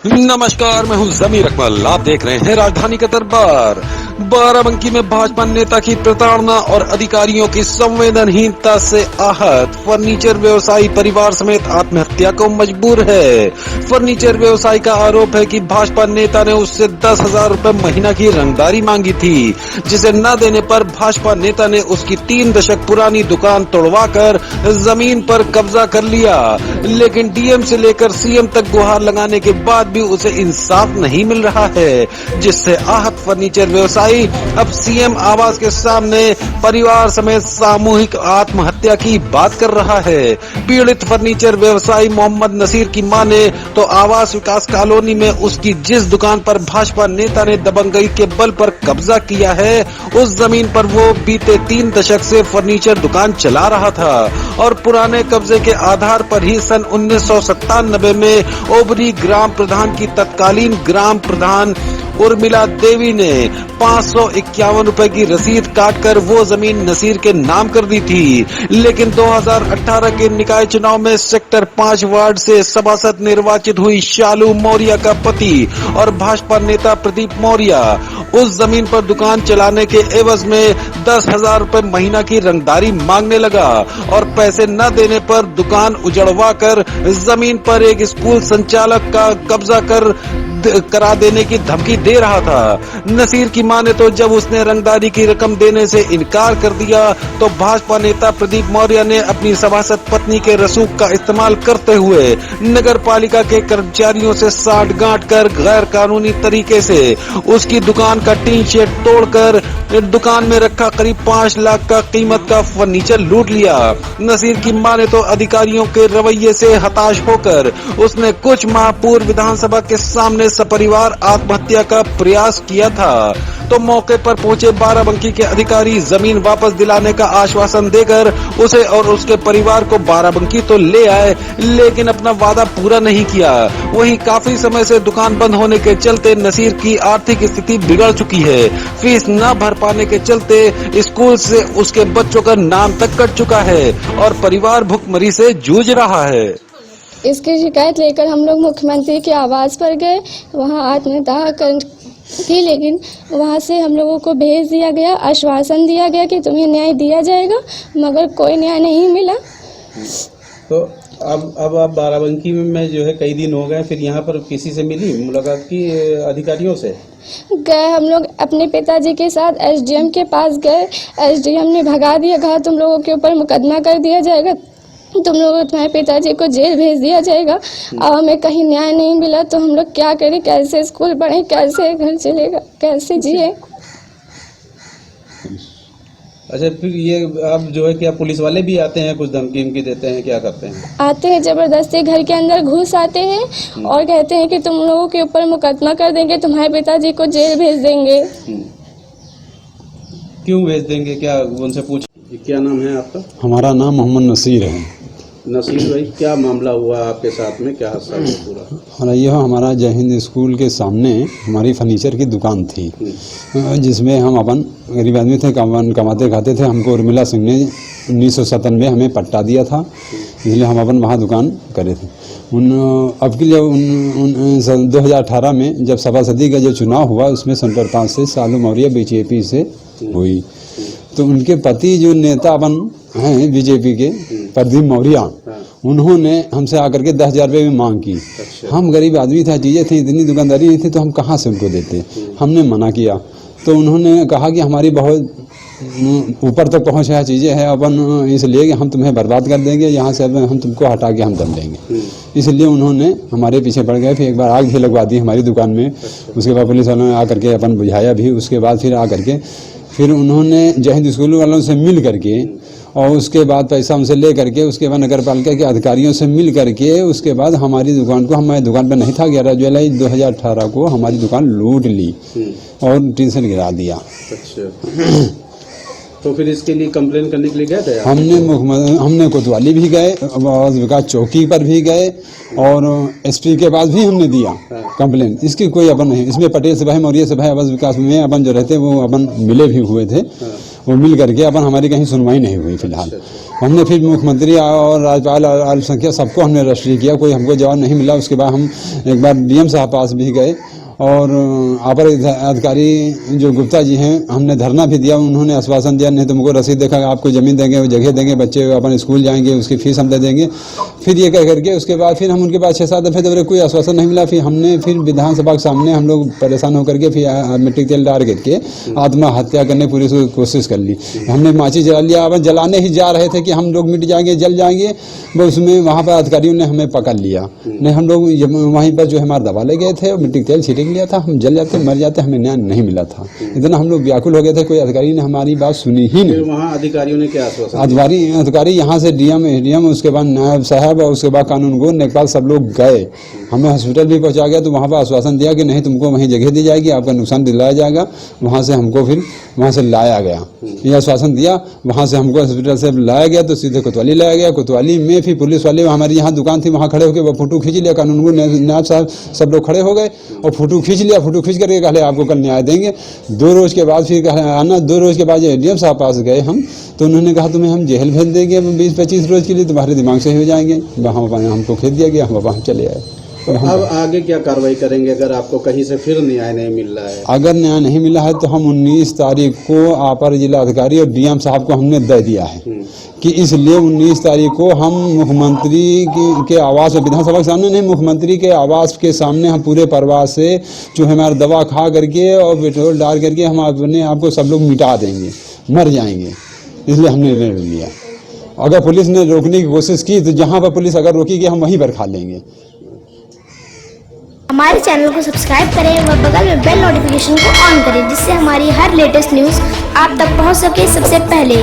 नमस्कार, मैं हूं जमीर अकमल। आप देख रहे हैं राजधानी का दरबार। बाराबंकी में भाजपा नेता की प्रताड़ना और अधिकारियों की संवेदनहीनता से आहत फर्नीचर व्यवसायी परिवार समेत आत्महत्या को मजबूर है। फर्नीचर व्यवसायी का आरोप है कि भाजपा नेता ने उससे 10,000 रुपए महीना की रंगदारी मांगी थी, जिसे न देने पर भाजपा नेता ने उसकी 3 दशक पुरानी दुकान तोड़वाकर जमीन पर कब्जा कर लिया। लेकिन डीएम से लेकर सीएम तक गुहार लगाने के बाद भी उसे इंसाफ नहीं मिल रहा है, जिससे आहत फर्नीचर व्यवसायी अब सीएम आवास के सामने परिवार समेत सामूहिक आत्महत्या की बात कर रहा है। पीड़ित फर्नीचर व्यवसायी मोहम्मद नसीर की माने तो आवास विकास कॉलोनी में उसकी जिस दुकान पर भाजपा नेता ने दबंगई के बल पर कब्जा किया है, उस जमीन पर वो बीते 3 दशक से फर्नीचर दुकान चला रहा था और पुराने कब्जे के आधार पर ही सन 1997 में ओबरी ग्राम प्रधान की तत्कालीन ग्राम प्रधान उर्मिला देवी ने 551 रुपए की रसीद काटकर वो जमीन नसीर के नाम कर दी थी। लेकिन 2018 के निकाय चुनाव में सेक्टर 5 वार्ड से सभासद निर्वाचित हुई शालू मौर्य का पति और भाजपा नेता प्रदीप मौर्य उस जमीन पर दुकान चलाने के एवज में 10,000 रुपए महीना की रंगदारी मांगने लगा और पैसे न देने पर दुकान उजड़वा कर जमीन पर एक स्कूल संचालक का कब्जा करा देने की धमकी दे रहा था। नसीर की माने तो जब उसने रंगदारी की रकम देने से इनकार कर दिया तो भाजपा नेता प्रदीप मौर्य ने अपनी सभासद पत्नी के रसूख का इस्तेमाल करते हुए नगर पालिका के कर्मचारियों से साठ-गांठ कर गैर कानूनी तरीके से उसकी दुकान का टीन शेड तोड़कर दुकान में रखा करीब 5 लाख का कीमत का फर्नीचर लूट लिया। नसीर की माने तो अधिकारियों के रवैये से हताश होकर उसने कुछ माह पूर्व विधानसभा के सामने सपरिवार आत्महत्या का प्रयास किया था। तो मौके पर पहुंचे बाराबंकी के अधिकारी जमीन वापस दिलाने का आश्वासन देकर उसे और उसके परिवार को बाराबंकी तो ले आए, लेकिन अपना वादा पूरा नहीं किया। वहीं काफी समय से दुकान बंद होने के चलते नसीर की आर्थिक स्थिति बिगड़ चुकी है। फीस न भर पाने के चलते स्कूल से उसके बच्चों का नाम तक कट चुका है और परिवार भुखमरी से जूझ रहा है। इसकी शिकायत लेकर हम लोग मुख्यमंत्री के आवास पर गए, वहां आत्मदाह कर थी, लेकिन वहां से हम लोगों को भेज दिया गया, आश्वासन दिया गया कि तुम्हें न्याय दिया जाएगा, मगर कोई न्याय नहीं मिला। तो अब आप बाराबंकी में जो है कई दिन हो गए, फिर यहाँ पर किसी से मिली मुलाकात की अधिकारियों से? गए हम लोग अपने पिताजी के साथ एसडीएम के पास गए। एसडीएम ने भगा दिया, कहा तुम लोगों के ऊपर मुकदमा कर दिया जाएगा, तुम लोग तुम्हारे पिताजी को जेल भेज दिया जाएगा। अब हमें कहीं न्याय नहीं मिला तो हम लोग क्या करें, कैसे स्कूल पढ़े, कैसे घर चलेगा, कैसे जिए। अच्छा, फिर ये आप जो है क्या पुलिस वाले भी आते हैं, कुछ धमकी देते हैं, क्या करते हैं? आते हैं, जबरदस्ती घर के अंदर घुस आते हैं और कहते हैं कि तुम लोगों के ऊपर मुकदमा कर देंगे, तुम्हारे पिताजी को जेल भेज देंगे। क्यों भेज देंगे, क्या उनसे पूछ? क्या नाम है आपका? हमारा नाम मोहम्मद नसीर है। नसीर भाई, क्या मामला हुआ आपके साथ में, क्या हादसा हुआ पूरा? यह हमारा जय हिंद स्कूल के सामने हमारी फर्नीचर की दुकान थी, जिसमें हम अपन गरीब आदमी थे, कमाते खाते थे। हमको उर्मिला सिंह ने 1997 हमें पट्टा दिया था, इसलिए हम अपन वहाँ दुकान करे थे। अब के लिए 2018 में जब सभासदी का जो चुनाव हुआ, उसमें सेंटर 5 से शालू मौर्य बीजेपी से हुई, तो उनके पति जो नेता अपन हैं बीजेपी के प्रदीप मौर्य, उन्होंने हमसे आकर के 10,000 रुपये में मांग की। अच्छा। हम गरीब आदमी था, चीज़ें थी, इतनी दुकानदारी नहीं थी, तो हम कहाँ से उनको देते। हमने मना किया तो उन्होंने कहा कि हमारी बहुत ऊपर तक पहुँच है चीज़ें हैं, अपन इसलिए कि हम तुम्हें बर्बाद कर देंगे, यहाँ से अब हम तुमको हटा के हम दम लेंगे। इसलिए उन्होंने हमारे पीछे पड़ गए। फिर एक बार आग भी लगवा दी हमारी दुकान में। उसके बाद पुलिस वालों ने आकर के अपन बुझाया भी। उसके बाद फिर आकर के फिर उन्होंने जय हिंद स्कूल वालों से मिल करके और उसके बाद पैसा उनसे ले करके, उसके बाद नगर पालिका के अधिकारियों से मिल करके, उसके बाद हमारी दुकान को, हमारी दुकान पर नहीं था, 11 जुलाई 2018 को हमारी दुकान लूट ली और टीन से गिरा दिया। अच्छा। तो फिर इसके लिए कंप्लेन करने के लिए गए थे? हमने कोतवाली भी गए, विकास चौकी पर भी गए और एसपी के पास भी हमने दिया कंप्लेन। इसकी कोई अपन नहीं। इसमें पटेल से भाई, मौर्य से भाई, आवास विकास में अपन जो रहते वो अपन मिले भी हुए थे वो मिल करके अपन हमारी कहीं सुनवाई नहीं हुई फिलहाल। हमने फिर मुख्यमंत्री और राज्यपाल और अल्पसंख्यक सबको हमने रजिस्ट्री किया, कोई हमको जवाब नहीं मिला। उसके बाद हम एक बार डीएम साहब पास भी गए और अपर अधिकारी जो गुप्ता जी हैं, हमने धरना भी दिया। उन्होंने आश्वासन दिया नहीं तुमको रसीद देखा आपको ज़मीन देंगे, वो जगह देंगे, बच्चे अपन स्कूल जाएंगे, उसकी फीस हम दे देंगे। फिर ये कह करके उसके बाद फिर हम उनके पास 6-7 दफ़े दौरे, कोई आश्वासन नहीं मिला। फिर हमने फिर विधानसभा के सामने हम लोग परेशान होकर के फिर मिट्टी तेल डाल करके आत्महत्या करने पूरी कोशिश कर ली। हमने माची जला लिया, अब जलाने ही जा रहे थे कि हम लोग मिट जाएंगे, जल जाएंगे, वो उसमें वहाँ पर अधिकारियों ने हमें पकड़ लिया। नहीं हम लोग वहीं पर जो है हमारा दबा ले गए थे और मिट्टी तेल छिड़क लिया था, हम जल जाते मर जाते, हमें न्याय नहीं मिला था। इतना हम लोग व्याकुल हो गए थे, कोई अधिकारी ने हमारी बात सुनी ही नहीं। वहाँ अधिकारियों ने क्या आश्वासन? अधिकारी यहाँ से डीएम उसके बाद नायब साहब और उसके बाद कानून गो नेपाल सब लोग गए, हमें हॉस्पिटल भी पहुँचा गया। तो वहाँ पर आश्वासन दिया कि नहीं तुमको वहीं जगह दी जाएगी, आपका नुकसान दिलाया जाएगा। वहाँ से हमको फिर वहाँ से लाया गया, ये आश्वासन दिया। वहाँ से हमको हॉस्पिटल से लाया गया तो सीधे कोतवाली लाया गया। कोतवाली में फिर पुलिस वाले हमारी यहाँ दुकान थी, वहाँ खड़े होकर वो फोटो खींच लिया। कानून गो नायब साहब सब लोग खड़े हो गए और फोटो खींच लिया। फोटो खींच करके कहले आपको कल न्याय देंगे। 2 रोज़ के बाद फिर आना, 2 रोज़ के बाद डीएम साहब पास गए हम, तो उन्होंने कहा तुम्हें हम जेल भेज देंगे 20-25 रोज़ के लिए, तुम्हारे दिमाग से हो जाएंगे। हमको खेद दिया गया, हम वहाँ चले आए। तो अब आगे क्या कार्रवाई करेंगे अगर आपको कहीं से फिर न्याय नहीं मिल रहा है? अगर न्याय नहीं मिला है तो हम 19 तारीख को अपर जिला अधिकारी और डीएम साहब को हमने दे दिया है कि इसलिए 19 तारीख को हम मुख्यमंत्री के आवास, विधानसभा के सामने नहीं, मुख्यमंत्री के आवास के सामने हम पूरे परिवार से जो हमारा दवा खा करके और पेट्रोल डाल करके हम अपने आप को सब लोग मिटा देंगे, मर जाएंगे। इसलिए हमने निर्णय लिया। अगर पुलिस ने रोकने की कोशिश की तो जहाँ पर पुलिस अगर रोकेगी हम वहीं पर खा लेंगे। हमारे चैनल को सब्सक्राइब करें व बगल में बेल नोटिफिकेशन को ऑन करें, जिससे हमारी हर लेटेस्ट न्यूज़ आप तक पहुंच सके सबसे पहले।